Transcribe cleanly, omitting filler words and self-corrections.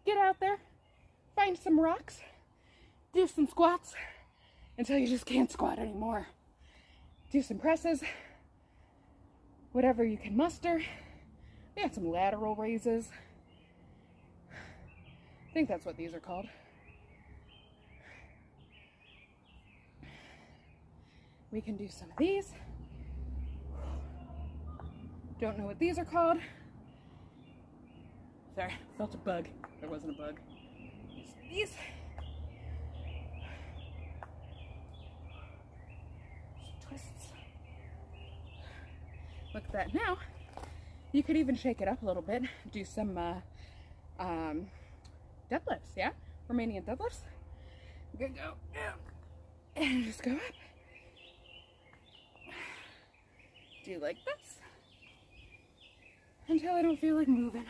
get out there, find some rocks, do some squats until you just can't squat anymore. Do some presses, whatever you can muster. We got some lateral raises. I think that's what these are called. We can do some of these. Don't know what these are called. Sorry, felt a bug. There wasn't a bug. These. Twists. Look at that. Now, you could even shake it up a little bit. Do some deadlifts, yeah? Romanian deadlifts. Good, go. And just go up. Do like this until I don't feel like moving.